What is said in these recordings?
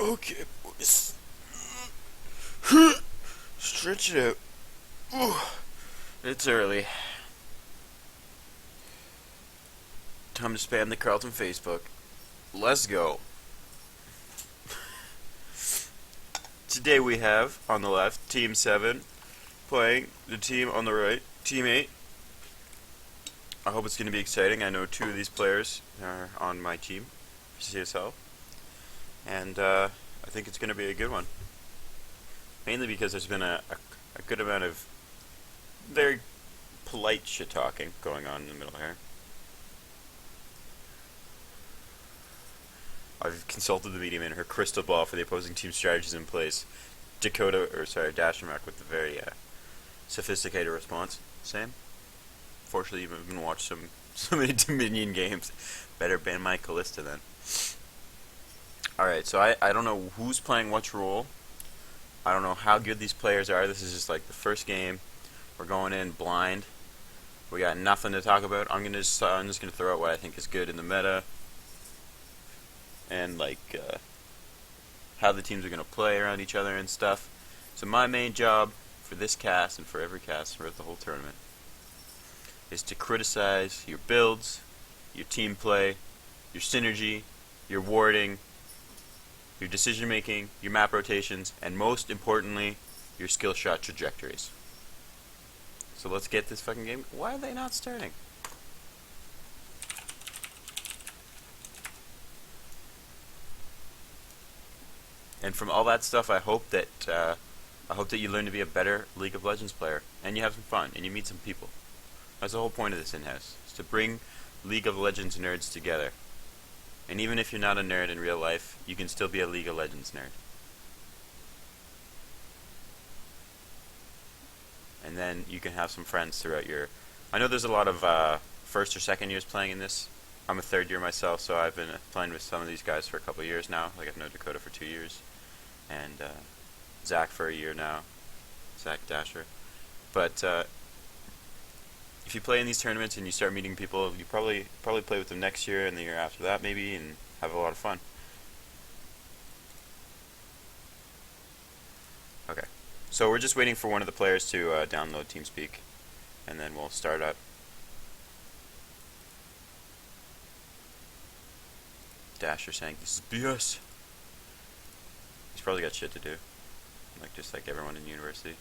Okay, boys. Stretch it out. Ooh. It's early. Time to spam the Carlton Facebook. Let's go. Today we have, on the left, Team 7 playing the team on the right, Team 8. I hope it's going to be exciting. I know two of these players are on my team for CSL. And I think it's going to be a good one. Mainly because there's been a good amount of very polite shit-talking going on in the middle here. I've consulted the medium and her crystal ball for the opposing team's strategies in place. Dashermack with the very sophisticated response. Same. Fortunately, you've even watched so many Dominion games. Better ban my Callista then. Alright, so I don't know who's playing which role. I don't know how good these players are. This is just like the first game. We're going in blind. We got nothing to talk about. I'm just gonna throw out what I think is good in the meta. And like how the teams are going to play around each other and stuff. So my main job for this cast and for every cast throughout the whole tournament is to criticize your builds, your team play, your synergy, your warding, your decision making, your map rotations, and most importantly, your skill shot trajectories. So let's get this fucking game. Why are they not starting? And from all that stuff, I hope that you learn to be a better League of Legends player, and you have some fun, and you meet some people. That's the whole point of this in-house, is to bring League of Legends nerds together. And even if you're not a nerd in real life, you can still be a League of Legends nerd. And then you can have some friends throughout your... I know there's a lot of first or second years playing in this. I'm a third year myself, so I've been playing with some of these guys for a couple of years now. Like I've known Dakota for 2 years. And Zach for a year now, Zach Dasher. But if you play in these tournaments and you start meeting people, you probably play with them next year and the year after that maybe, and have a lot of fun. Okay, so we're just waiting for one of the players to download TeamSpeak, and then we'll start up. Dasher saying this is BS. He's probably got shit to do, just like everyone in university.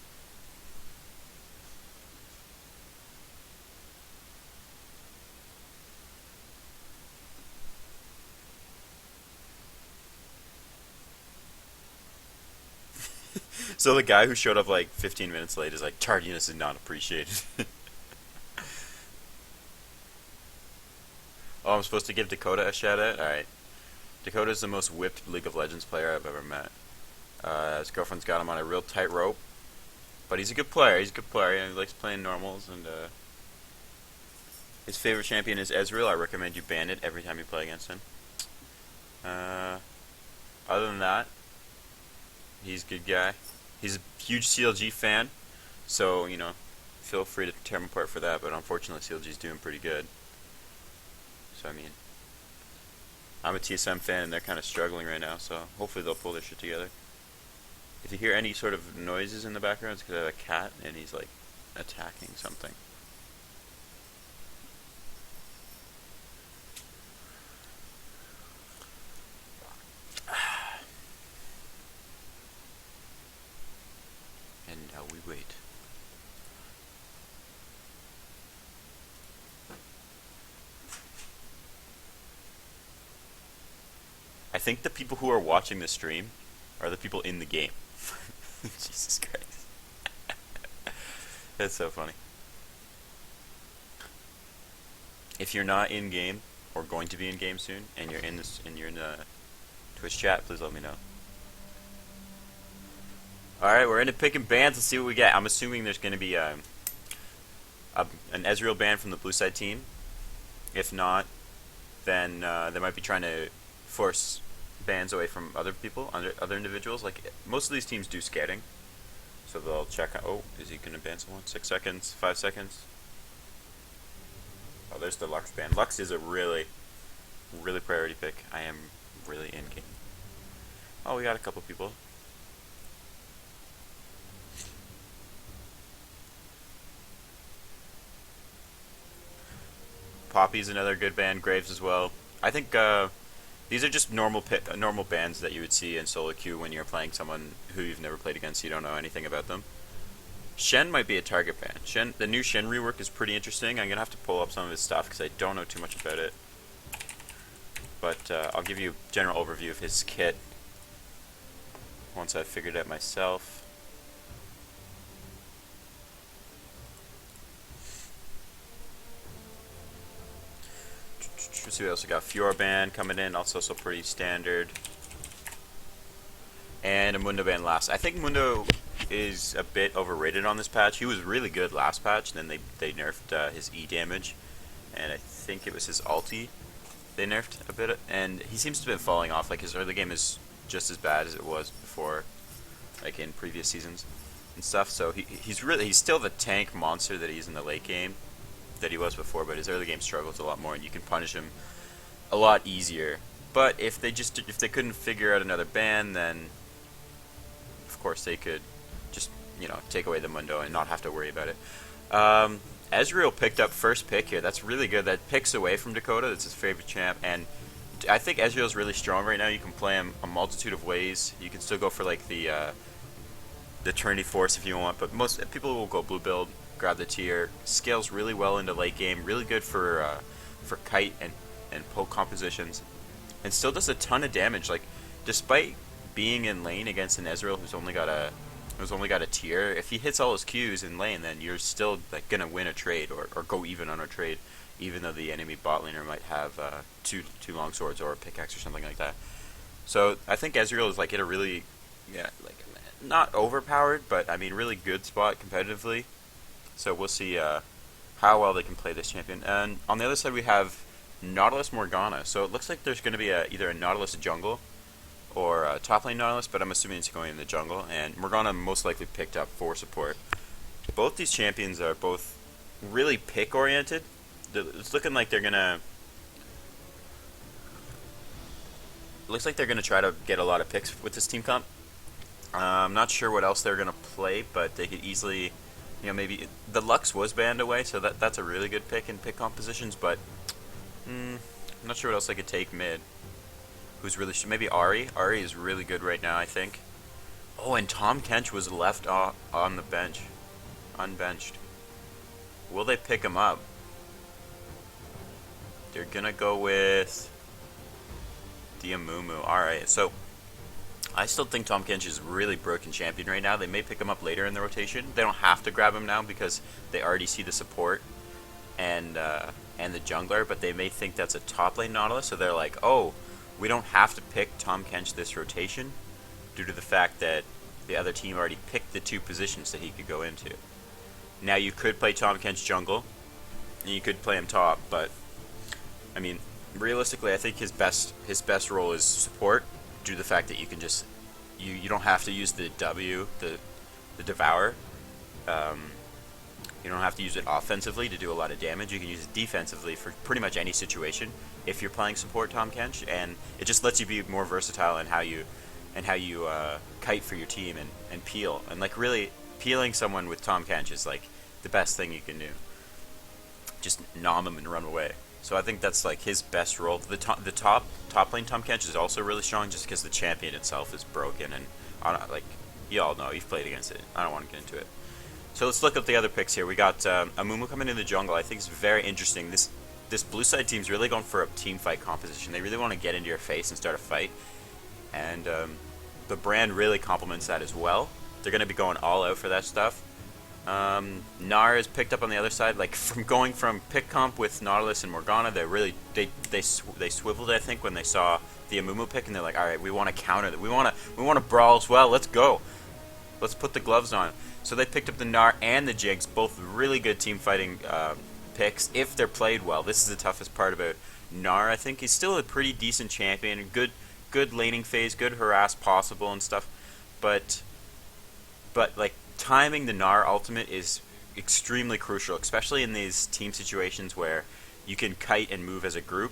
So the guy who showed up like 15 minutes late is like, tardiness is not appreciated. Oh, I'm supposed to give Dakota a shout out? Alright. Dakota's the most whipped League of Legends player I've ever met. His girlfriend's got him on a real tight rope. But he's a good player. He's a good player. And he likes playing normals. And his favorite champion is Ezreal. I recommend you ban it every time you play against him. Other than that, he's a good guy. He's a huge CLG fan. So, you know, feel free to tear him apart for that. But unfortunately, CLG's doing pretty good. So, I mean, I'm a TSM fan and they're kind of struggling right now. So, hopefully they'll pull their shit together. If you hear any sort of noises in the background, it's because I have a cat and he's like attacking something. And now we wait. I think the people who are watching the stream are the people in the game. Jesus Christ. That's so funny. If you're not in game or going to be in game soon and you're in the Twitch chat, please let me know. Alright, we're into picking bans. Let's see what we get. I'm assuming there's going to be an Ezreal ban from the blue side team. If not, then they might be trying to force bans away from other people, other individuals. Like, most of these teams do scouting, so they'll check out, oh, is he going to ban someone? 6 seconds, 5 seconds. Oh, there's the Lux ban. Lux is a really priority pick. I am really in game. Oh, we got a couple people. Poppy's another good band. Graves as well. I think these are just normal bands that you would see in solo queue when you're playing someone who you've never played against. You don't know anything about them. Shen might be a target band. The new Shen rework is pretty interesting. I'm gonna have to pull up some of his stuff because I don't know too much about it. But I'll give you a general overview of his kit once I've figured it out myself. Let's see what else we got. Fjordband coming in, also so pretty standard. And a Mundo band last. I think Mundo is a bit overrated on this patch. He was really good last patch, then they nerfed his E damage, and I think it was his ulti they nerfed a bit, and he seems to have been falling off. Like, his early game is just as bad as it was before, like in previous seasons and stuff. So he's still the tank monster that he's in the late game that he was before, but his early game struggles a lot more, and you can punish him a lot easier. But if they couldn't figure out another ban, then of course they could just take away the Mundo and not have to worry about it. Ezreal picked up first pick here. That's really good. That picks away from Dakota. That's his favorite champ, and I think Ezreal's really strong right now. You can play him a multitude of ways. You can still go for like the Trinity Force if you want, but most people will go blue build, grab the tier. Scales really well into late game. Really good for kite and poke compositions, and still does a ton of damage. Like, despite being in lane against an Ezreal who's only got a tier, if he hits all his Qs in lane, then you're still like gonna win a trade or go even on a trade, even though the enemy bot laner might have two long swords or a pickaxe or something like that. So I think Ezreal is like in a really not overpowered, but I mean really good spot competitively. So we'll see how well they can play this champion. And on the other side we have Nautilus Morgana. So it looks like there's going to be either a Nautilus jungle or a top lane Nautilus, but I'm assuming it's going in the jungle. And Morgana most likely picked up for support. Both these champions are both really pick oriented. It's looking like they're gonna. Looks like they're gonna try to get a lot of picks with this team comp. I'm not sure what else they're gonna play, but they could easily, maybe the Lux was banned away, so that's a really good pick in pick compositions. But I'm not sure what else they could take mid. Who's really maybe Ari? Ari is really good right now, I think. Oh, and Tahm Kench was left on the bench, unbenched. Will they pick him up? They're gonna go with Diamumu. Alright, so I still think Tahm Kench is really broken champion right now. They may pick him up later in the rotation. They don't have to grab him now because they already see the support and the jungler, but they may think that's a top lane Nautilus, so they're like, oh, we don't have to pick Tahm Kench this rotation due to the fact that the other team already picked the two positions that he could go into. Now you could play Tahm Kench jungle, and you could play him top, but I mean, realistically, I think his best role is support, due to the fact that you can just you don't have to use the W, the Devour. You don't have to use it offensively to do a lot of damage. You can use it defensively for pretty much any situation if you're playing support Tahm Kench, and it just lets you be more versatile in how you kite for your team and peel. And like really peeling someone with Tahm Kench is like the best thing you can do. Just nom him and run away. So I think that's like his best role. The top lane Tahm Kench is also really strong just because the champion itself is broken, and like you all know, you've played against it. I don't want to get into it. So let's look at the other picks here. We got Amumu coming in the jungle. I think it's very interesting. This blue side team's really going for a team fight composition. They really want to get into your face and start a fight, and the brand really complements that as well. They're going to be going all out for that stuff. Gnar is picked up on the other side, like from going from pick comp with Nautilus and Morgana. They swiveled, I think, when they saw the Amumu pick, and they're like, all right, we want to counter that. We want to brawl as well. Let's go. Let's put the gloves on. So they picked up the Gnar and the Jigs, both really good team fighting picks if they're played well. This is the toughest part about Gnar. I think he's still a pretty decent champion, good laning phase, good harass possible and stuff, but like timing the Gnar ultimate is extremely crucial, especially in these team situations where you can kite and move as a group.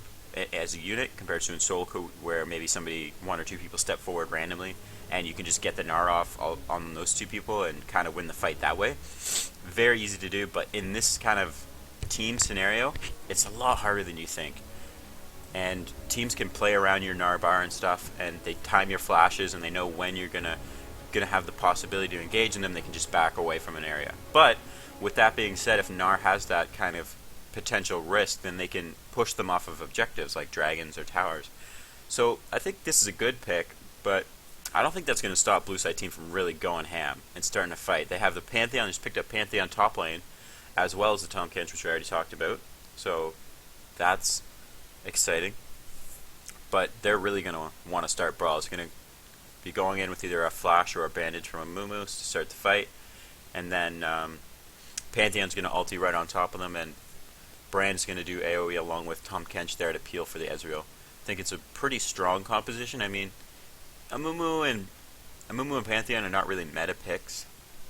as a unit compared to in solo queue where maybe somebody, one or two people step forward randomly and you can just get the Gnar off on those two people and kind of win the fight that way. Very easy to do, but in this kind of team scenario, it's a lot harder than you think. And teams can play around your Gnar bar and stuff, and they time your flashes, and they know when you're gonna have the possibility to engage in them. They can just back away from an area. But with that being said, if Gnar has that kind of potential risk, then they can push them off of objectives like dragons or towers. So I think this is a good pick, but I don't think that's going to stop Blue Side Team from really going ham and starting to fight. They have the Pantheon, just picked up Pantheon top lane, as well as the Tahm Kench, which we already talked about. So that's exciting. But they're really going to want to start Brawl. It's going to be going in with either a flash or a bandage from a Amumu to start the fight. And then Pantheon's going to ulti right on top of them, and Brand's going to do AoE along with Tahm Kench there to peel for the Ezreal. I think it's a pretty strong composition. I mean, Amumu and Pantheon are not really meta picks,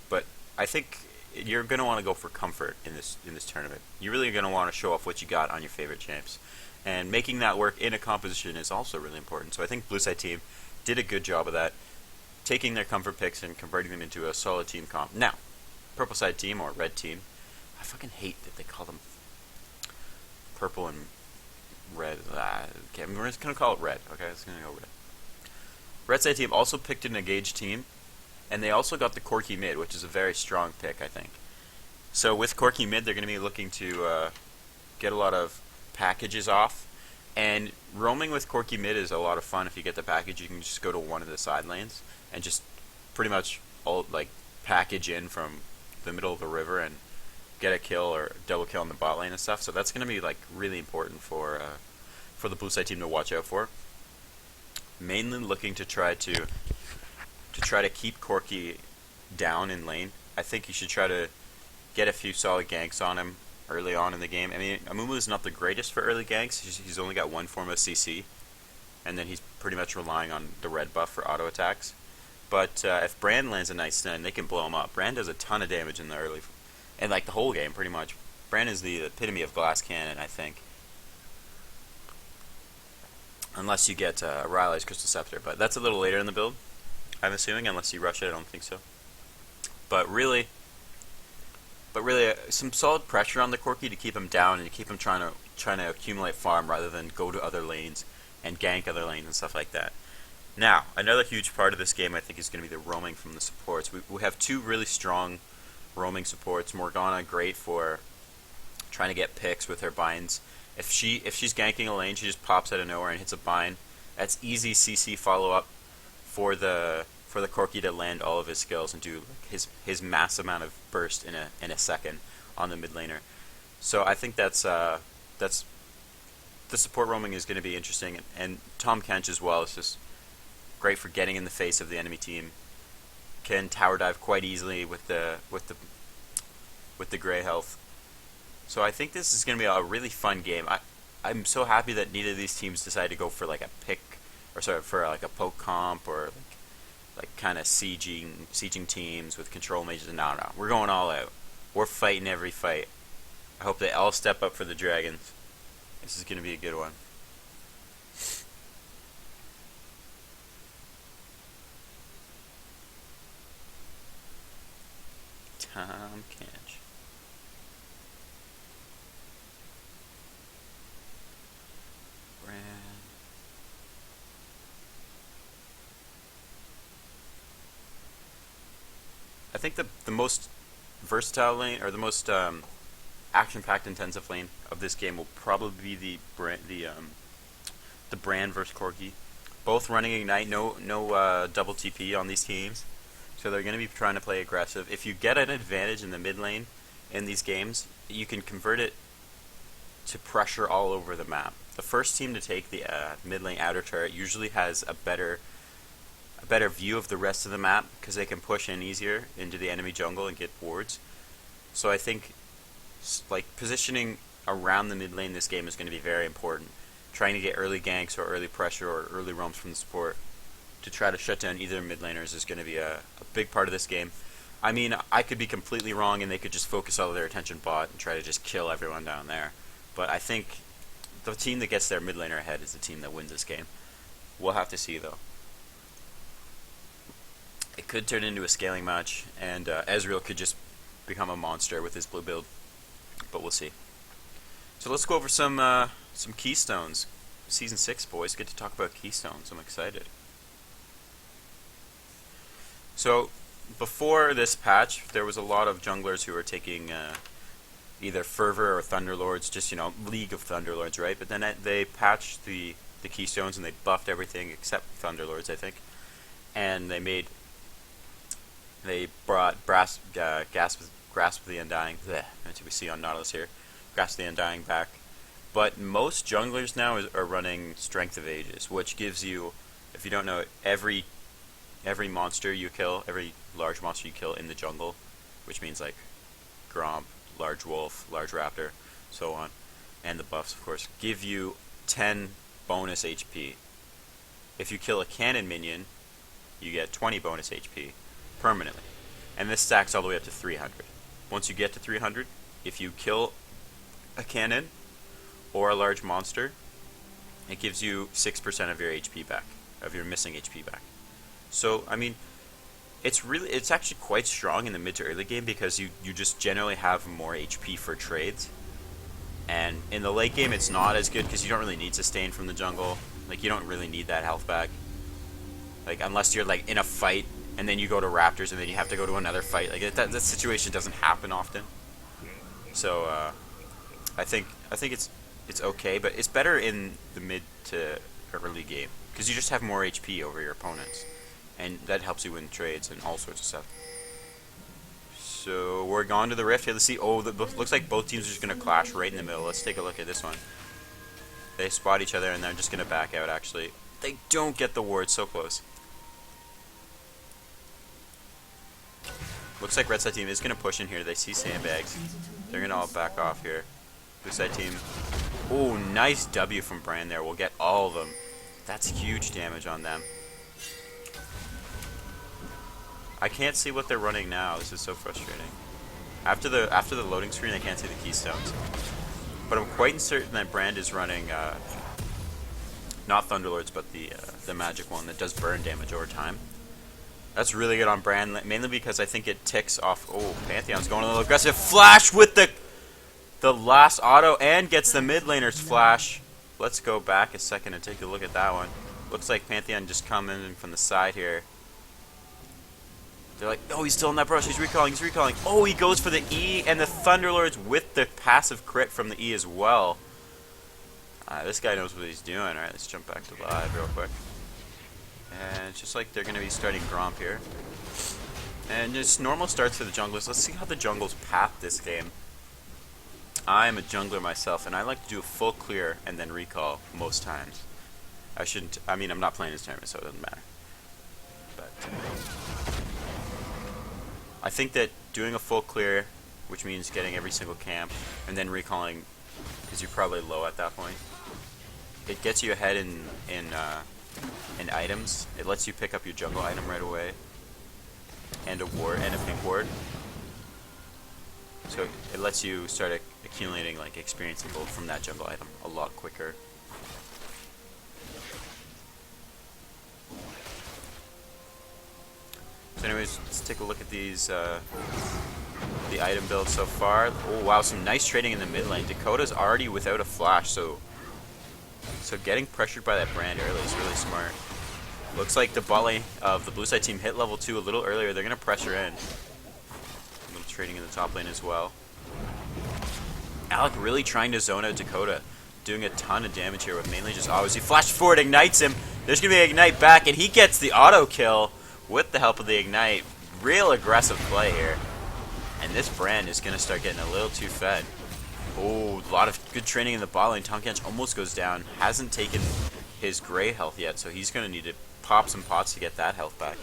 but I think you're going to want to go for comfort in this tournament. You're really going to want to show off what you got on your favorite champs. And making that work in a composition is also really important. So I think Blue Side Team did a good job of that, taking their comfort picks and converting them into a solid team comp. Now, Purple Side Team or Red Team, I fucking hate that they call them purple and red. Okay, we're just going to call it red. Okay, it's going to go red. Red Side Team also picked an engaged team, and they also got the Corki mid, which is a very strong pick, I think. So with Corki mid, they're going to be looking to get a lot of packages off, and roaming with Corki mid is a lot of fun. If you get the package, you can just go to one of the side lanes and just pretty much package in from the middle of the river and get a kill or double kill in the bot lane and stuff. So that's going to be really important for the Blue Side Team to watch out for. Mainly looking to try to keep Corki down in lane. I think you should try to get a few solid ganks on him early on in the game. I mean, Amumu is not the greatest for early ganks. He's only got one form of CC, and then he's pretty much relying on the red buff for auto attacks. But if Brand lands a nice stun, they can blow him up. Brand does a ton of damage in the early, and the whole game pretty much. Brand is the epitome of glass cannon, I think. Unless you get Riley's Crystal Scepter, but that's a little later in the build, I'm assuming, unless you rush it. I don't think so. But really, some solid pressure on the Corki to keep him down and to keep him trying to accumulate farm rather than go to other lanes and gank other lanes and stuff like that. Now, another huge part of this game, I think, is going to be the roaming from the supports. We have two really strong roaming supports. Morgana, great for trying to get picks with her binds. If she's ganking a lane, she just pops out of nowhere and hits a bind. That's easy CC follow up for the Corki to land all of his skills and do his mass amount of burst in a second on the mid laner. So I think that's the support roaming is going to be interesting, and Tahm Kench as well is just great for getting in the face of the enemy team. Can tower dive quite easily with the gray health. So I think this is going to be a really fun game. I'm so happy that neither of these teams decided to go for a pick, or for a poke comp, or kind of sieging teams with control mages. No, we're going all out. We're fighting every fight. I hope they all step up for the dragons. This is going to be a good one. Tahm Kench. I think the most versatile lane, or the most action-packed intensive lane of this game will probably be the Brand versus Corki. Both running Ignite, no double TP on these teams, so they're going to be trying to play aggressive. If you get an advantage in the mid lane in these games, you can convert it to pressure all over the map. The first team to take the mid lane outer turret usually has a better view of the rest of the map because they can push in easier into the enemy jungle and get wards. So I think positioning around the mid lane this game is going to be very important. Trying to get early ganks or early pressure or early roams from the support to try to shut down either mid laners is going to be a big part of this game. I mean, I could be completely wrong and they could just focus all of their attention bot and try to just kill everyone down there. But I think the team that gets their mid laner ahead is the team that wins this game. We'll have to see, though. It could turn into a scaling match, and Ezreal could just become a monster with his blue build, but we'll see. So let's go over some keystones. Season 6, boys. Get to talk about keystones. I'm excited. So before this patch, there was a lot of junglers who were taking either Fervor or Thunderlords, just, you know, League of Thunderlords, right? But then they patched the keystones and they buffed everything except Thunderlords, I think. And they brought Grasp of the Undying. Bleh, that's what we see on Nautilus here. Grasp of the Undying back. But most junglers now are running Strength of Ages, which gives you, if you don't know it, every monster you kill, every large monster you kill in the jungle, which means like Gromp, large wolf, large raptor, so on, and the buffs, of course, give you 10 bonus HP. If you kill a cannon minion, you get 20 bonus HP permanently, and this stacks all the way up to 300. Once you get to 300, if you kill a cannon or a large monster, it gives you 6% of your HP back, of your missing HP back. So, I mean, it's actually quite strong in the mid to early game because you just generally have more HP for trades. And in the late game, it's not as good because you don't really need sustain from the jungle. Like, you don't really need that health back. Like, unless you're, like, in a fight and then you go to Raptors and then you have to go to another fight. Like, that situation doesn't happen often. So, I think it's okay, but it's better in the mid to early game because you just have more HP over your opponents, and that helps you win trades and all sorts of stuff. So we're gone to the rift here. Let's see. Oh, looks like both teams are just gonna clash right in the middle. Let's take a look at this one. They spot each other and they're just gonna back out. Actually, they don't get the ward. So close. Looks like red side team is gonna push in here. They see sandbags. They're gonna all back off here. Blue side team. Oh, nice W from Brand there. We'll get all of them. That's huge damage on them. I can't see what they're running now. This is so frustrating. After the loading screen, I can't see the keystones. But I'm quite certain that Brand is running not Thunderlords, but the magic one that does burn damage over time. That's really good on Brand, mainly because I think it ticks off. Oh, Pantheon's going a little aggressive. Flash with the last auto and gets the mid laner's flash. Let's go back a second and take a look at that one. Looks like Pantheon just coming in from the side here. They're like, oh, he's still in that brush. He's recalling. He's recalling. Oh, he goes for the E and the Thunderlords with the passive crit from the E as well. This guy knows what he's doing. All right, let's jump back to live real quick. And it's just like they're going to be starting Gromp here. And just normal starts for the junglers. Let's see how the jungles path this game. I am a jungler myself, and I like to do a full clear and then recall most times. I mean, I'm not playing this tournament, so it doesn't matter. But I think that doing a full clear, which means getting every single camp, and then recalling, because you're probably low at that point, it gets you ahead in items. It lets you pick up your jungle item right away, and a ward, and a pink ward. So it lets you start accumulating like experience and gold from that jungle item a lot quicker. So anyways, let's take a look at these the item build so far. Oh wow, some nice trading in the mid lane. Dakota's already without a flash, so getting pressured by that Brand early is really smart. Looks like the bot lane of the blue side team hit level 2 a little earlier. They're gonna pressure in. A little trading in the top lane as well. Alec really trying to zone out Dakota, doing a ton of damage here with mainly just autos. He flashes forward, ignites him. There's gonna be an ignite back, and he gets the auto kill with the help of the ignite. Real aggressive play here. And this Brand is going to start getting a little too fed. Oh, a lot of good training in the bot lane. Tahm Kench almost goes down. Hasn't taken his gray health yet, so he's going to need to pop some pots to get that health back.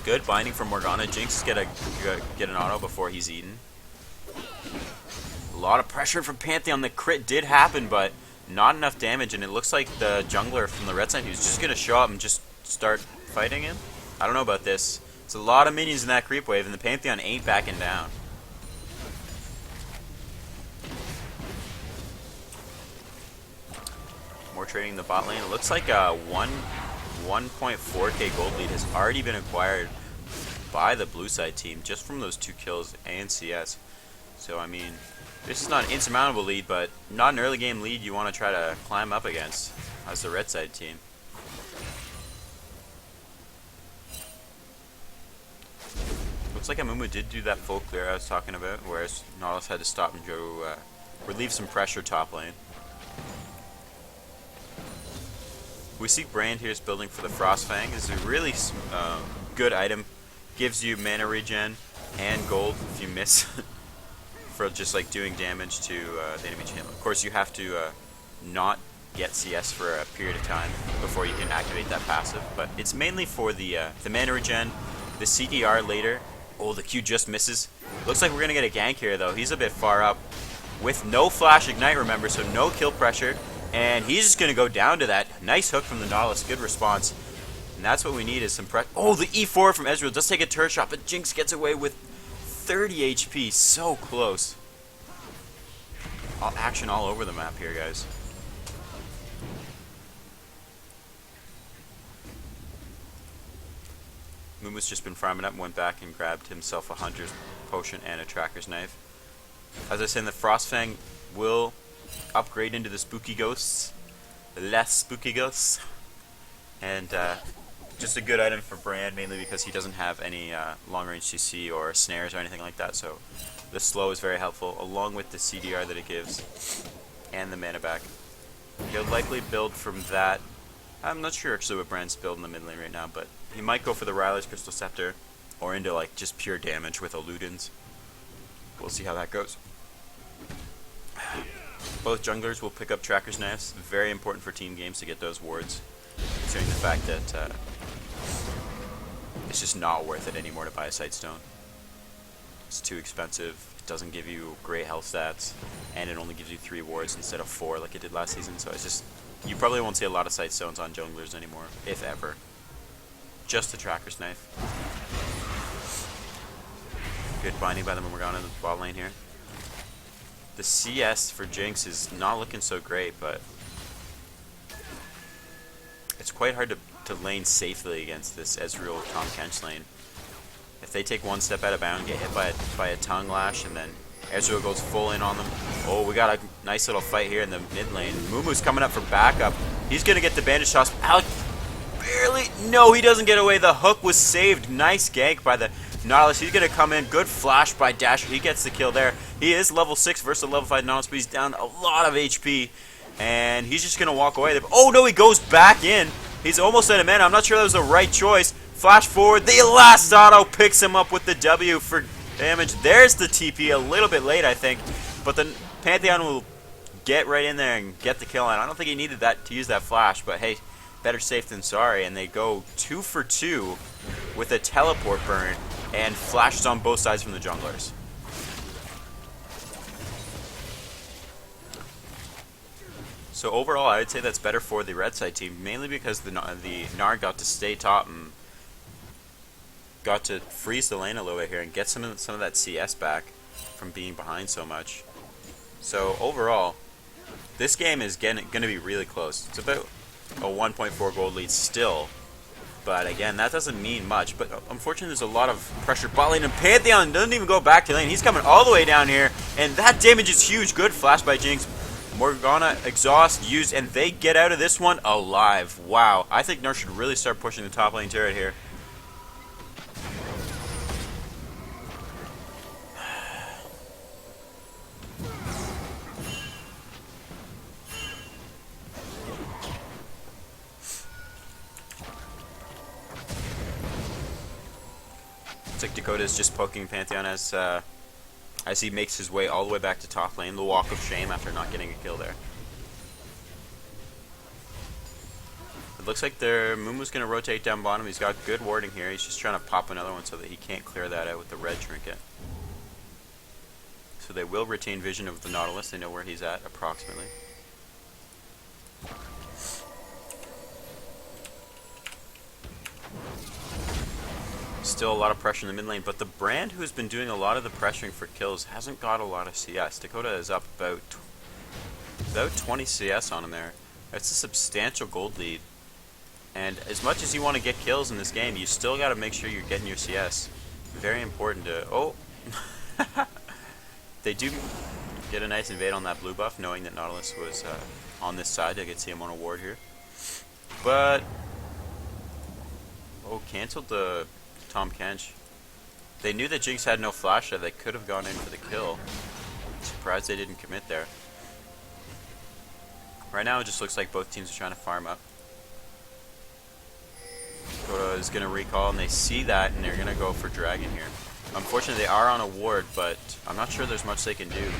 Good binding from Morgana. Jinx get an auto before he's eaten. A lot of pressure from Pantheon. The crit did happen, but not enough damage, and it looks like the jungler from the red side who's just going to show up and just start fighting him. I don't know about this. It's a lot of minions in that creep wave, and the Pantheon ain't backing down. more trading in the bot lane. It looks like a 1.4k gold lead has already been acquired by the blue side team just from those 2 kills and CS. So I mean, this is not an insurmountable lead, but not an early game lead you want to try to climb up against as the red side team. Looks like Amumu did do that full clear I was talking about, whereas Nautilus had to stop and go relieve some pressure top lane. We see Brand here is building for the Frostfang. This is a really good item. Gives you mana regen and gold if you miss for just like doing damage to the enemy channel. Of course, you have to not get CS for a period of time before you can activate that passive, but it's mainly for the mana regen, the CDR later. Oh, the Q just misses. Looks like we're gonna get a gank here though. He's a bit far up with no flash ignite, remember, so no kill pressure, and he's just gonna go down to that. Nice hook from the Nautilus, good response. And that's what we need is some pressure. Oh, the E4 from Ezreal does take a turret shot, but Jinx gets away with 30 HP. So close. Action all over the map here, guys. Mumu's just been farming up and went back and grabbed himself a Hunter's Potion and a Tracker's Knife. As I said, the Frostfang will upgrade into the Spooky Ghosts. Less Spooky Ghosts. And just a good item for Brand, mainly because he doesn't have any long-range CC or snares or anything like that, so the slow is very helpful, along with the CDR that it gives, and the mana back. He'll likely build from that. I'm not sure actually what Brand's build in the mid lane right now, but he might go for the Ryler's Crystal Scepter, or into like just pure damage with Eludens. We'll see how that goes. Both junglers will pick up Tracker's Knives, very important for team games to get those wards, considering the fact that it's just not worth it anymore to buy a Sightstone. It's too expensive, it doesn't give you great health stats, and it only gives you 3 wards instead of 4 like it did last season, so it's just, you probably won't see a lot of Sightstones on junglers anymore, if ever. Just the Tracker's Knife. Good binding by the Morgana in the bot lane here. The CS for Jinx is not looking so great, but it's quite hard to lane safely against this Ezreal Tahm Kench lane. If they take one step out of bound, get hit by a tongue lash, and then Ezreal goes full in on them. Oh, we got a nice little fight here in the mid lane. Mumu's coming up for backup. He's gonna get the bandage toss. Alec barely. No, he doesn't get away. The hook was saved. Nice gank by the Nautilus. He's gonna come in. Good flash by Dasher. He gets the kill there. He is level 6 versus level 5 Nautilus, but he's down a lot of HP, and he's just gonna walk away. Oh no, he goes back in. He's almost out of mana. I'm not sure that was the right choice. Flash forward. The last auto picks him up with the W for damage. There's the TP a little bit late, I think. But the Pantheon will get right in there and get the kill. And I don't think he needed that to use that flash. But hey, better safe than sorry. And they go 2 for 2 with a teleport burn and flashes on both sides from the junglers. So overall, I would say that's better for the red side team, mainly because the Gnar got to stay top and got to freeze the lane a little bit here and get some of that CS back from being behind so much. So overall, this game is going to be really close. It's about a 1.4 gold lead still, but again, that doesn't mean much. But unfortunately, there's a lot of pressure bot lane, and Pantheon doesn't even go back to lane. He's coming all the way down here, and that damage is huge. Good flash by Jinx. Morgana exhaust used, and they get out of this one alive. Wow, I think Gnar should really start pushing the top lane turret here. Looks like Dakota's just poking Pantheon as he makes his way all the way back to top lane, the walk of shame after not getting a kill there. It looks like Mumu's going to rotate down bottom. He's got good warding here. He's just trying to pop another one so that he can't clear that out with the red trinket. So they will retain vision of the Nautilus. They know where he's at approximately. Still a lot of pressure in the mid lane, but the Brand who's been doing a lot of the pressuring for kills hasn't got a lot of CS. Dakota is up about 20 CS on him there. That's a substantial gold lead. And as much as you want to get kills in this game, you still got to make sure you're getting your CS. Very important to... Oh! They do get a nice invade on that blue buff, knowing that Nautilus was on this side. I could see him on a ward here. But... Oh, cancelled the Tahm Kench. They knew that Jinx had no flash, so they could have gone in for the kill. Surprised they didn't commit there. Right now it just looks like both teams are trying to farm up. Dakota is going to recall, and they see that, and they're going to go for Dragon here. Unfortunately, they are on a ward, but I'm not sure there's much they can do.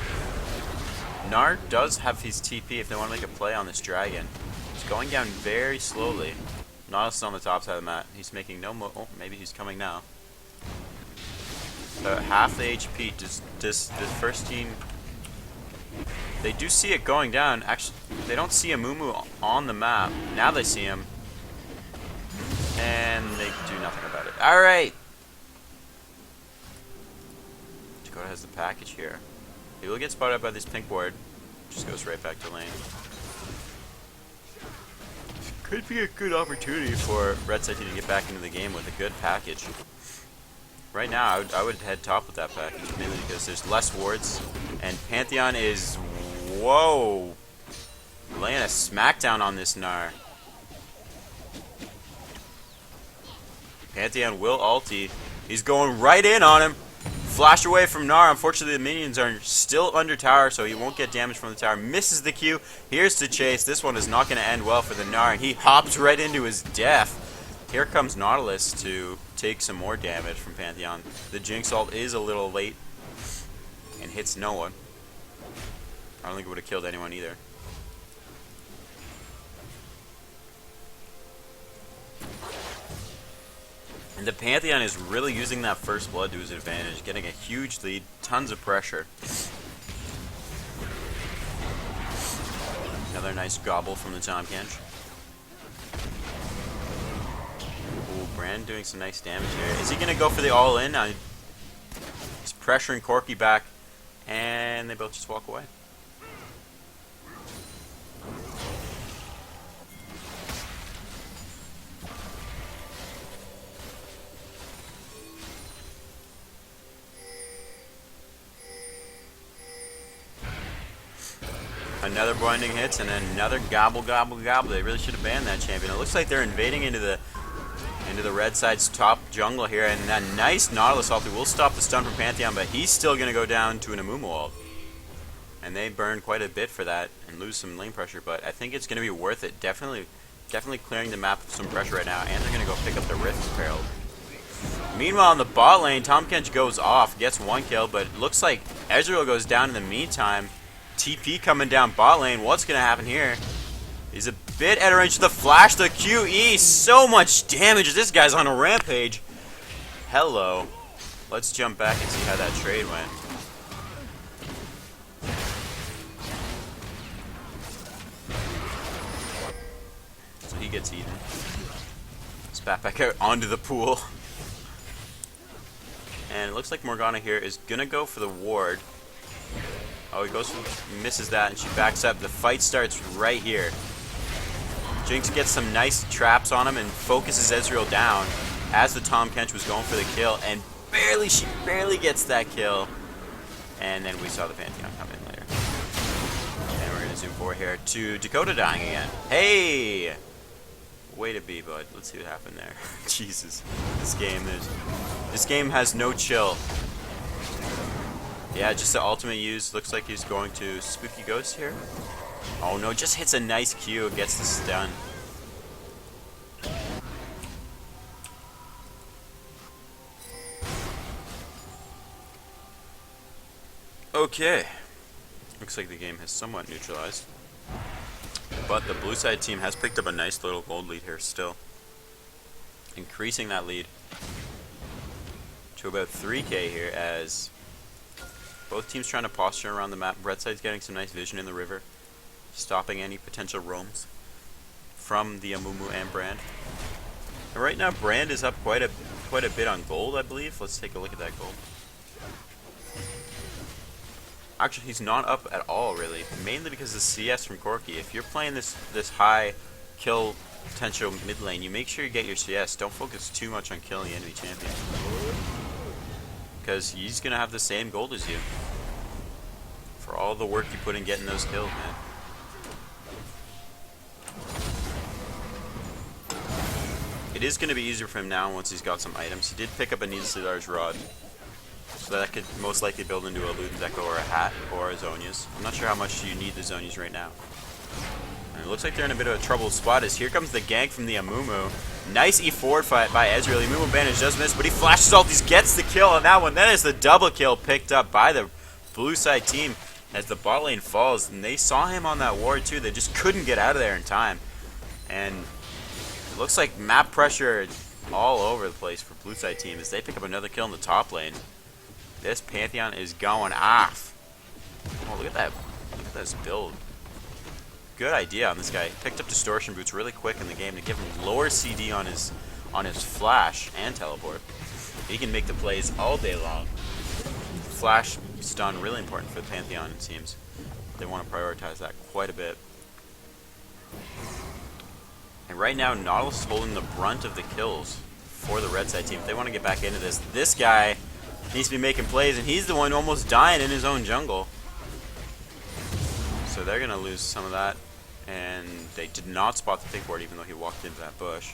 Gnar does have his TP if they want to make a play on this Dragon. It's going down very slowly. Nautilus is on the top side of the map. He's making no mo... Oh, maybe he's coming now. Half the HP. Does the first team... They do see it going down. Actually, they don't see Amumu on the map. Now they see him. And they do nothing about it. Alright! Dakota has the package here. He will get spotted up by this pink ward. Just goes right back to lane. Could be a good opportunity for Red Side Team to get back into the game with a good package. Right now, I would head top with that package, mainly because there's less wards, and Pantheon is... Whoa! Laying a smackdown on this Gnar. Pantheon will ulti. He's going right in on him. Flash away from Gnar. Unfortunately, the minions are still under tower, so he won't get damage from the tower. Misses the Q. Here's the chase. This one is not going to end well for the Gnar, and he hops right into his death. Here comes Nautilus to take some more damage from Pantheon. The Jinx ult is a little late and hits no one. I don't think it would have killed anyone either. And the Pantheon is really using that first blood to his advantage, getting a huge lead, tons of pressure. Another nice gobble from the Tahm Kench. Ooh, Brand doing some nice damage here. Is he going to go for the all-in? He's pressuring Corki back, and they both just walk away. Another blinding hits and another gobble, gobble, gobble. They really should have banned that champion. It looks like they're invading into the red side's top jungle here, and that nice Nautilus ulti will stop the stun from Pantheon, but he's still going to go down to an Amumu ult. And they burn quite a bit for that and lose some lane pressure, but I think it's going to be worth it. Definitely clearing the map of some pressure right now, and they're going to go pick up the Rift Herald. Meanwhile, in the bot lane, Tahm Kench goes off, gets one kill, but it looks like Ezreal goes down in the meantime. TP coming down bot lane. What's going to happen here? He's a bit at a range. The flash, the QE. So much damage. This guy's on a rampage. Hello. Let's jump back and see how that trade went. So he gets eaten. Spat back out onto the pool. And it looks like Morgana here is going to go for the ward. Oh, he misses that, and she backs up. The fight starts right here. Jinx gets some nice traps on him and focuses Ezreal down as the Tahm Kench was going for the kill, and she barely gets that kill. And then we saw the Pantheon come in later. And we're going to zoom forward here to Dakota dying again. Hey! Way to be, bud. Let's see what happened there. Jesus. This game has no chill. Yeah, just the ultimate use. Looks like he's going to Spooky Ghost here. Oh no, just hits a nice Q, gets the stun. Okay. Looks like the game has somewhat neutralized. But the blue side team has picked up a nice little gold lead here still. Increasing that lead to about 3k here as both teams trying to posture around the map. Red side's getting some nice vision in the river, stopping any potential roams from the Amumu and Brand. And right now Brand is up quite a bit on gold, I believe. Let's take a look at that gold. Actually, he's not up at all, really. Mainly because of CS from Corki. If you're playing this high kill potential mid lane, you make sure you get your CS. Don't focus too much on killing the enemy champion, because he's gonna have the same gold as you for all the work you put in getting those kills, man. It is gonna be easier for him now once he's got some items. He did pick up a needlessly large rod, so that could most likely build into a Ludens Echo or a hat or a Zhonya's. I'm not sure how much you need the Zhonya's right now. And it looks like they're in a bit of a troubled spot as here comes the gank from the Amumu. Nice E4 fight by Ezreal. Amumu Bandage does miss, but he flashes ultis, gets the kill on that one. Then is the double kill picked up by the blue side team as the bot lane falls. And they saw him on that ward too. They just couldn't get out of there in time. And it looks like map pressure all over the place for blue side team as they pick up another kill in the top lane. This Pantheon is going off. Oh, look at that. Look at this build. Good idea on this guy. Picked up Distortion Boots really quick in the game to give him lower CD on his flash and teleport. He can make the plays all day long. Flash stun really important for the Pantheon, it seems. They want to prioritize that quite a bit. And right now, Nautilus is holding the brunt of the kills for the red side team. If they want to get back into this guy needs to be making plays, and he's the one almost dying in his own jungle. So they're going to lose some of that. And they did not spot the thick ward even though he walked into that bush.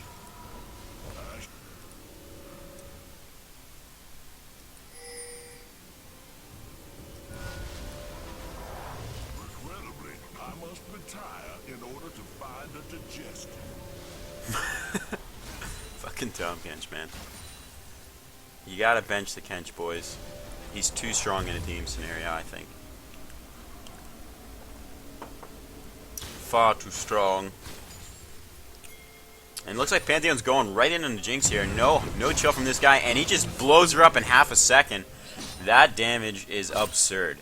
Regrettably, I must retire in order to find a digestion. Fucking dumb Kench, man. You gotta bench the Kench, boys. He's too strong in a team scenario, I think. Far too strong. And it looks like Pantheon's going right in on the Jinx here. No chill from this guy, and he just blows her up in half a second. That damage is absurd.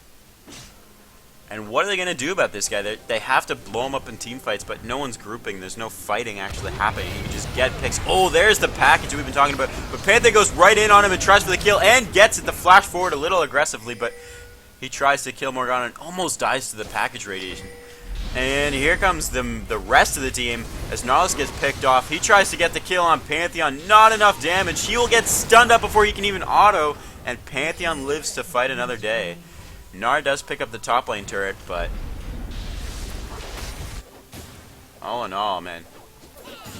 And what are they going to do about this guy? They have to blow him up in team fights, but no one's grouping. There's no fighting actually happening. You can just get picks. Oh, there's the package we've been talking about. But Pantheon goes right in on him and tries for the kill and gets it to flash forward a little aggressively, but he tries to kill Morgana and almost dies to the package radiation. And here comes the rest of the team as Nautilus gets picked off. He tries to get the kill on Pantheon. Not enough damage. He will get stunned up before he can even auto. And Pantheon lives to fight another day. Gnar does pick up the top lane turret, but all in all, man,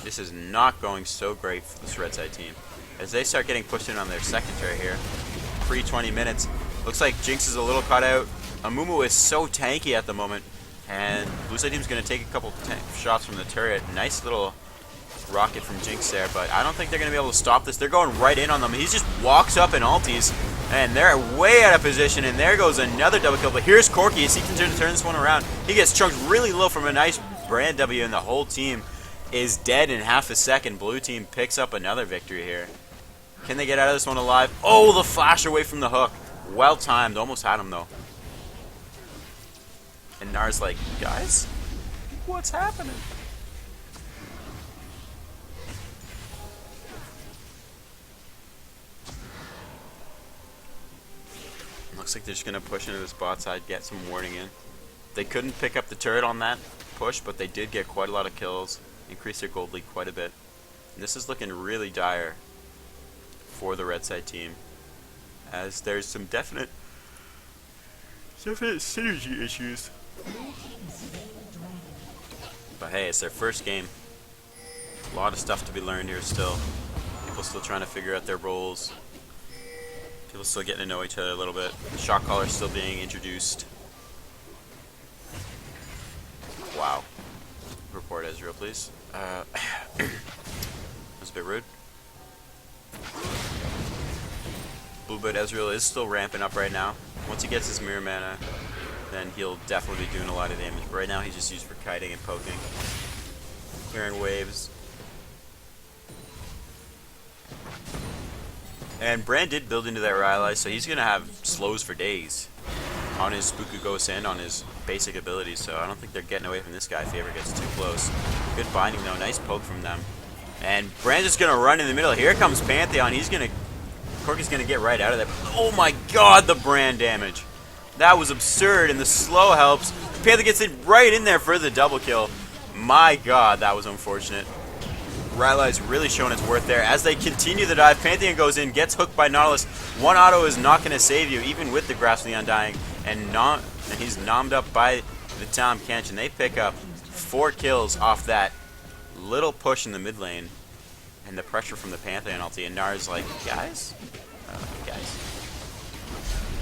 this is not going so great for this red side team. As they start getting pushed in on their second turret here. Pre-20 minutes. Looks like Jinx is a little cut out. Amumu is so tanky at the moment. And blue side team's going to take a couple shots from the turret. Nice little rocket from Jinx there, but I don't think they're going to be able to stop this. They're going right in on them. He just walks up in ultis, and they're way out of position, and there goes another double kill. But here's Corki as he can turn this one around. He gets chunked really low from a nice Brand W, and the whole team is dead in half a second. Blue team picks up another victory here. Can they get out of this one alive? Oh, the flash away from the hook. Well timed. Almost had him, though. And Gnar's like, guys, what's happening? Looks like they're just going to push into this bot side, get some warding in. They couldn't pick up the turret on that push, but they did get quite a lot of kills, increase their gold lead quite a bit. And this is looking really dire for the red side team, as there's some definite synergy issues. But hey, it's their first game. A lot of stuff to be learned here still. People still trying to figure out their roles. People still getting to know each other a little bit. The shot caller still being introduced. Wow. Report Ezreal, please. That's a bit rude. Bluebird Ezreal is still ramping up right now. Once he gets his mirror mana, then he'll definitely be doing a lot of damage. But right now he's just used for kiting and poking. Clearing waves. And Brand did build into that Rylai, so he's going to have slows for days on his Spooky Ghost and on his basic abilities. So I don't think they're getting away from this guy if he ever gets too close. Good binding though, nice poke from them. And Brand's just going to run in the middle. Here comes Pantheon. He's going to... Corki's going to get right out of there. Oh my god, the Brand damage. That was absurd, and the slow helps. Panther gets it right in there for the double kill. My god, that was unfortunate. Rylai's really showing its worth there. As they continue the dive, Pantheon goes in, gets hooked by Nautilus. One auto is not going to save you, even with the Grasp of the Undying. And he's nommed up by the Tahm Kench, and they pick up 4 kills off that little push in the mid lane. And the pressure from the Pantheon ulti. And Gnar's like, guys? Guys.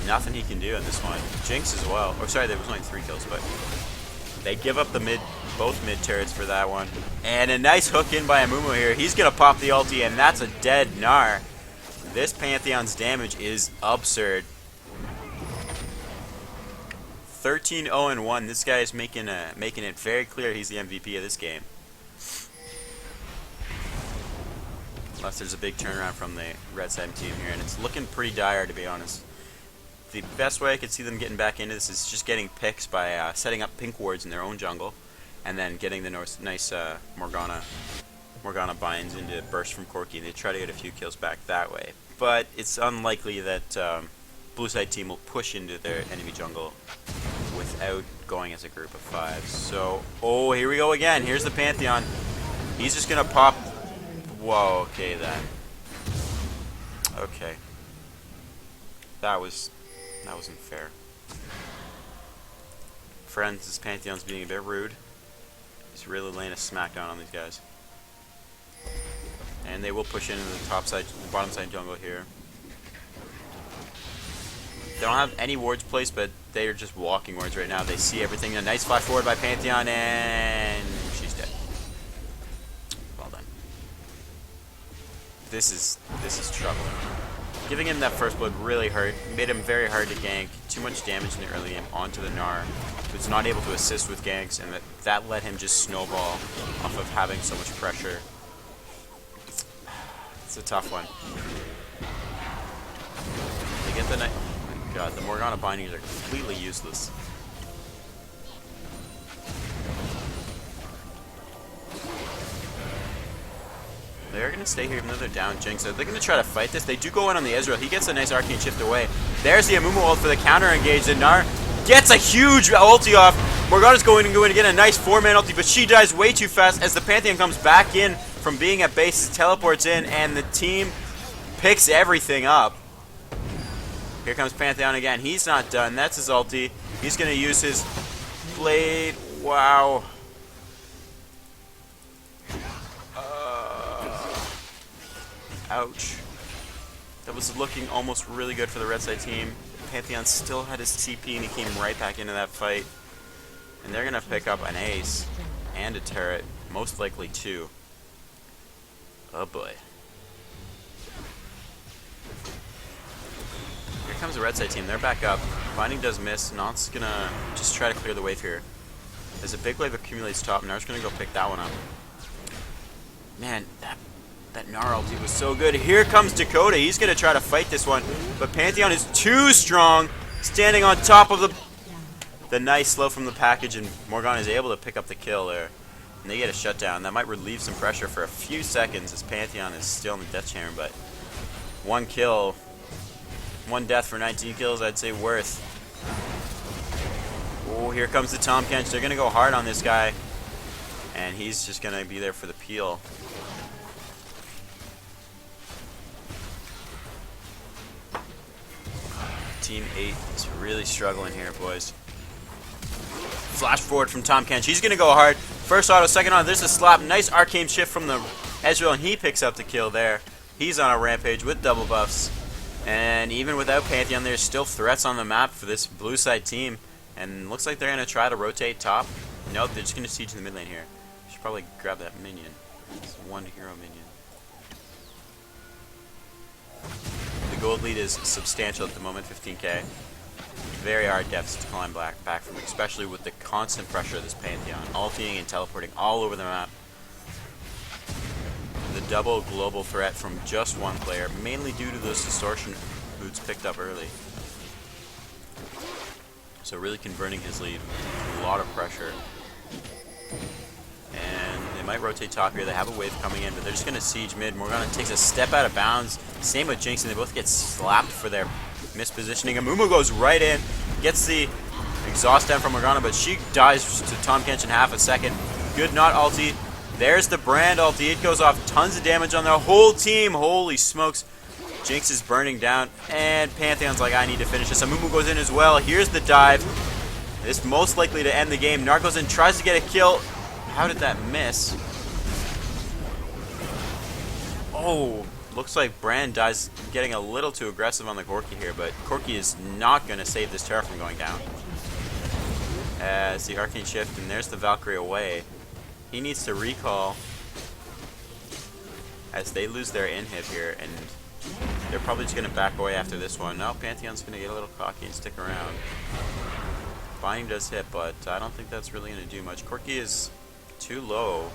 Nothing he can do in this one. Jinx as well. Or sorry, there was only 3 kills, but they give up the both mid turrets for that one. And a nice hook in by Amumu here. He's gonna pop the ulti, and that's a dead Gnar. This Pantheon's damage is absurd. 13-0-1. This guy is making it very clear he's the MVP of this game. Unless there's a big turnaround from the red side team here, and it's looking pretty dire, to be honest. The best way I could see them getting back into this is just getting picks by setting up pink wards in their own jungle, and then getting the nice Morgana binds into burst from Corki, and they try to get a few kills back that way. But it's unlikely that blue side team will push into their enemy jungle without going as a group of 5. So, oh, here we go again. Here's the Pantheon. He's just gonna pop. Whoa, okay then. Okay. That wasn't fair. Friends, this Pantheon's being a bit rude. He's really laying a smackdown on these guys. And they will push into the bottom side jungle here. They don't have any wards placed, but they are just walking wards right now. They see everything. A nice flash forward by Pantheon, and she's dead. Well done. This is troubling. Giving him that first blood really hurt. Made him very hard to gank. Too much damage in the early game onto the Gnar. He was not able to assist with ganks, and that let him just snowball off of having so much pressure. It's a tough one. They get the night. Oh my god, the Morgana bindings are completely useless. They're going to stay here even though they're down Jinx. They're going to try to fight this. They do go in on the Ezreal. He gets a nice arcane shift away. There's the Amumu ult for the counter engage. And Gnar gets a huge ulti off. Morgana's going to get a nice 4-man ulti, but she dies way too fast as the Pantheon comes back in from being at base, teleports in, and the team picks everything up. Here comes Pantheon again. He's not done. That's his ulti. He's going to use his blade. Wow. Ouch. That was looking almost really good for the red side team. Pantheon still had his TP and he came right back into that fight. And they're going to pick up an ace and a turret. Most likely 2. Oh boy. Here comes the red side team. They're back up. Binding does miss. Naught's going to just try to clear the wave here. As a big wave accumulates top, Gnar's going to go pick that one up. Man, that Gnar ulti was so good. Here comes Dakota. He's going to try to fight this one. But Pantheon is too strong. Standing on top of the nice slow from the package. And Morgana is able to pick up the kill there. And they get a shutdown. That might relieve some pressure for a few seconds as Pantheon is still in the death chamber. But 1 kill, 1 death for 19 kills, I'd say worth. Oh, here comes the Tahm Kench. They're going to go hard on this guy. And he's just going to be there for the peel. Team 8 is really struggling here, boys. Flash forward from Tahm Kench. He's going to go hard. First auto, second auto. There's a slap. Nice arcane shift from the Ezreal, and he picks up the kill there. He's on a rampage with double buffs. And even without Pantheon, there's still threats on the map for this blue side team. And looks like they're going to try to rotate top. Nope, they're just going to siege in the mid lane here. Should probably grab that minion. It's 1 hero minion. The gold lead is substantial at the moment, 15k. Very hard deficit to climb back from, especially with the constant pressure of this Pantheon. Ulting and teleporting all over the map. The double global threat from just one player, mainly due to those distortion boots picked up early. So really converting his lead with a lot of pressure. And they might rotate top here. They have a wave coming in, but they're just going to siege mid. Morgana takes a step out of bounds. Same with Jinx, and they both get slapped for their mispositioning. Amumu goes right in, Gets the exhaust down from Morgana, but she dies to Tahm Kench in half a second. Good not ulti. There's the Brand ulti. It goes off. Tons of damage on the whole team. Holy smokes. Jinx is burning down. And Pantheon's like, I need to finish this. Amumu goes in as well. Here's the dive. This most likely to end the game. Narc goes in, tries to get a kill. How did that miss? Oh, looks like Brand dies getting a little too aggressive on the Corki here, but Corki is not going to save this turret from going down. As the Arcane Shift, and there's the Valkyrie away. He needs to recall as they lose their inhib here, and they're probably just going to back away after this one. Now Pantheon's going to get a little cocky and stick around. Binding does hit, but I don't think that's really going to do much. Corki is too low.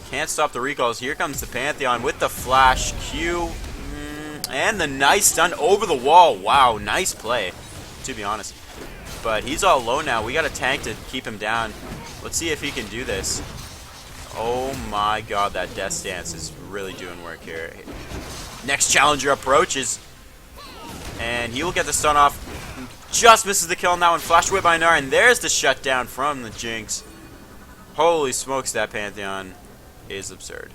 Can't stop the recalls. Here comes the Pantheon with the flash. Q. And the nice stun over the wall. Wow, nice play, to be honest. But he's all low now. We got a tank to keep him down. Let's see if he can do this. Oh my god, that Death Stance is really doing work here. Next challenger approaches. And he will get the stun off. Just misses the kill on that one. Flash away by Gnar. And there's the shutdown from the Jinx. Holy smokes, that Pantheon is absurd.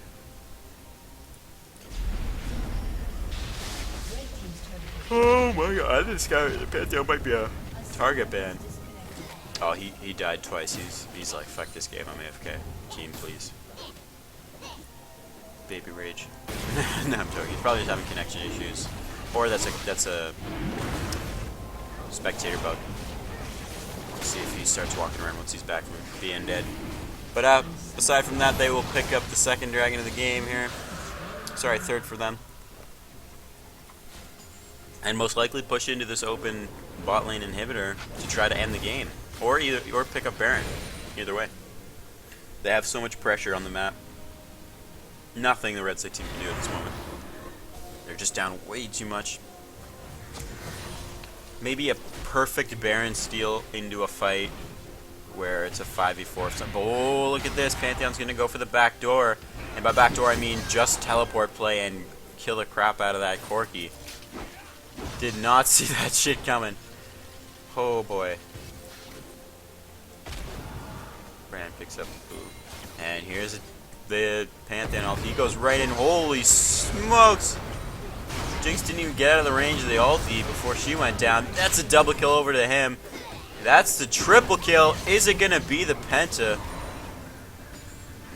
Oh my god, this guy, the Pantheon might be a target ban. Oh, he died twice. He's like, fuck this game, I'm AFK. Team, please. Baby rage. No, I'm joking. He's probably just having connection issues. Or that's a spectator bug. Let's see if he starts walking around once he's back from being dead. But aside from that, they will pick up the second dragon of the game here. Sorry, third for them. And most likely push into this open bot lane inhibitor to try to end the game. Or pick up Baron. Either way. They have so much pressure on the map. Nothing the Red Six team can do at this moment. They're just down way too much. Maybe a perfect Baron steal into a fight where it's a 5v4 or something. Oh, look at this. Pantheon's going to go for the back door. And by back door, I mean just teleport play and kill the crap out of that Corki. Did not see that shit coming. Oh, boy. Brand picks up the boot. And here's the Pantheon ult. He goes right in. Holy smokes! Jinx didn't even get out of the range of the ulti before she went down. That's a double kill over to him. That's the triple kill. Is it going to be the penta?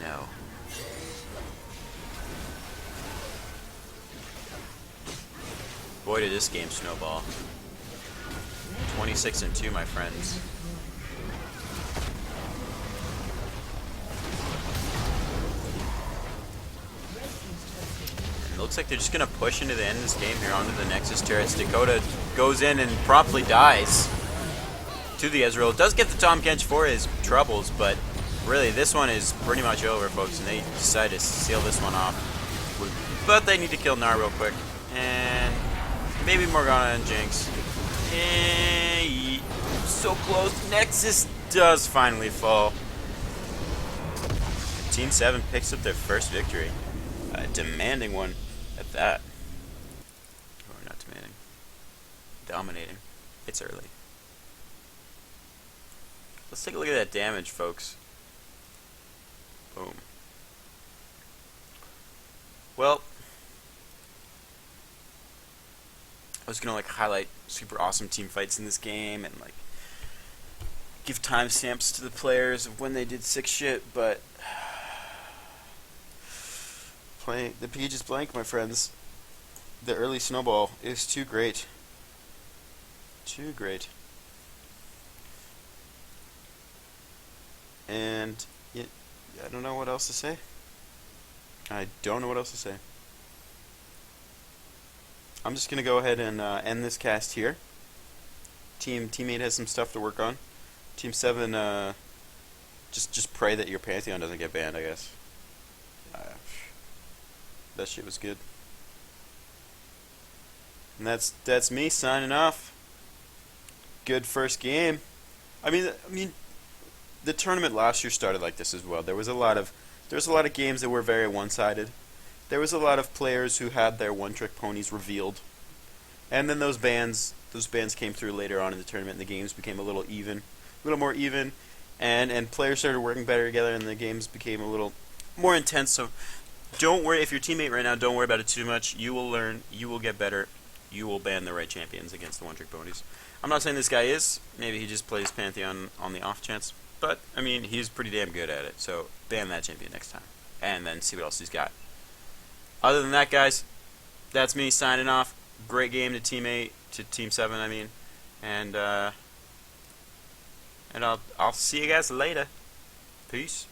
No. Boy, did this game snowball. 26-2, my friends. And it looks like they're just going to push into the end of this game here onto the Nexus turrets. Dakota goes in and promptly dies to the Ezreal. Does get the Tahm Kench for his troubles, but really this one is pretty much over, folks, and they decide to seal this one off. But they need to kill Gnar real quick. And maybe Morgana and Jinx. So close. Nexus does finally fall. Team 7 picks up their first victory. A demanding one at that. Or not demanding. Dominating. It's early. Let's take a look at that damage, folks. Boom. Well, I was gonna like highlight super awesome team fights in this game and like give timestamps to the players of when they did sick shit, but the page is blank, my friends. The early snowball is too great. Too great. And I don't know what else to say. I don't know what else to say. I'm just gonna go ahead and end this cast here. Team 8 has some stuff to work on. Team 7, just pray that your Pantheon doesn't get banned, I guess. That shit was good. And that's me signing off. Good first game. I mean, the tournament last year started like this as well. There was a lot of games that were very one-sided. There was a lot of players who had their one-trick ponies revealed, and then those bans those bans came through later on in the tournament, and the games became a little more even, and players started working better together, and the games became a little more intense. So don't worry if your teammate right now. Don't worry about it too much. You will learn. You will get better. You will ban the right champions against the one-trick ponies. I'm not saying this guy is. Maybe he just plays Pantheon on the off chance. But, I mean, he's pretty damn good at it. So ban that champion next time. And then see what else he's got. Other than that, guys, that's me signing off. Great game to Team 7, I mean. And I'll see you guys later. Peace.